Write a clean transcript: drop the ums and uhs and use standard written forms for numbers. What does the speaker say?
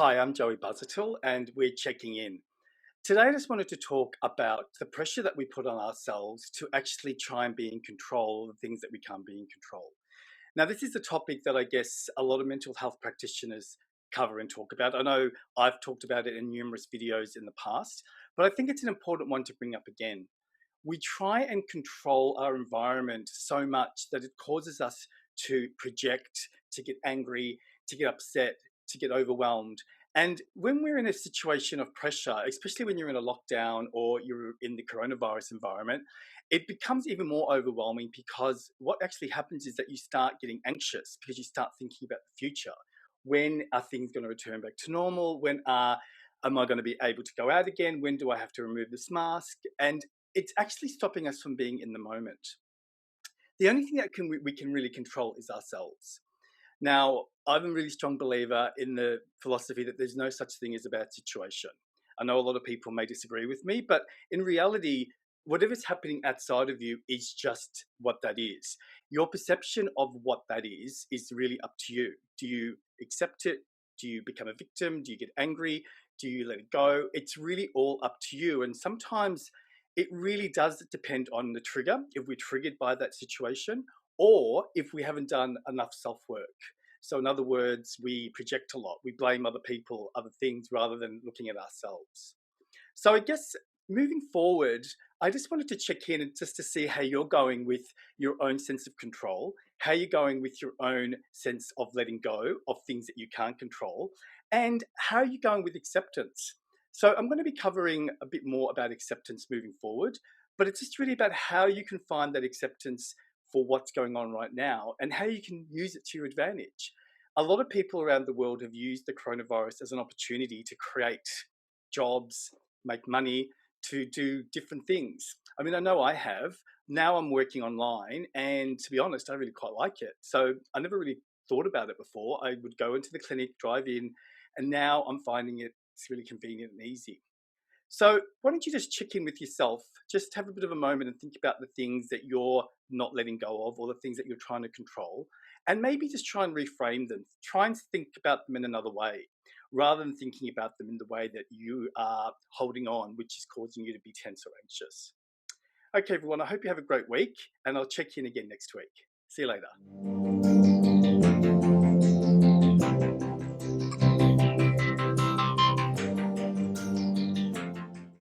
Hi, I'm Joey Buzzertill, and we're checking in. Today, I just wanted to talk about the pressure that we put on ourselves to actually try and be in control of the things that we can't be in control. Now, this is a topic that I guess a lot of mental health practitioners cover and talk about. I know I've talked about it in numerous videos in the past, but I think it's an important one to bring up again. We try and control our environment so much that it causes us to project, to get angry, to get upset, to get overwhelmed. And when we're in a situation of pressure, especially when you're in a lockdown or you're in the coronavirus environment, it becomes even more overwhelming because what actually happens is that you start getting anxious because you start thinking about the future. When are things going to return back to normal? Am I going to be able to go out again? When do I have to remove this mask? And it's actually stopping us from being in the moment. The only thing that we can really control is ourselves. Now, I'm a really strong believer in the philosophy that there's no such thing as a bad situation. I know a lot of people may disagree with me, but in reality, whatever's happening outside of you is just what that is. Your perception of what that is really up to you. Do you accept it? Do you become a victim? Do you get angry? Do you let it go? It's really all up to you. And sometimes it really does depend on the trigger, if we're triggered by that situation, or if we haven't done enough self-work. So in other words, we project a lot. We blame other people, other things, rather than looking at ourselves. So I guess moving forward, I just wanted to check in and just to see how you're going with your own sense of control, how you're going with your own sense of letting go of things that you can't control, and how you're going with acceptance. So I'm going to be covering a bit more about acceptance moving forward, but it's just really about how you can find that acceptance for what's going on right now and how you can use it to your advantage. A lot of people around the world have used the coronavirus as an opportunity to create jobs, make money, to do different things. I mean, I know I have. Now I'm working online, and to be honest, I really quite like it. So I never really thought about it before. I would go into the clinic, drive in, and now I'm finding it's really convenient and easy. So why don't you just check in with yourself, just have a bit of a moment and think about the things that you're not letting go of or the things that you're trying to control, and maybe just try and reframe them. Try and think about them in another way, rather than thinking about them in the way that you are holding on, which is causing you to be tense or anxious. Okay, everyone, I hope you have a great week, and I'll check in again next week. See you later.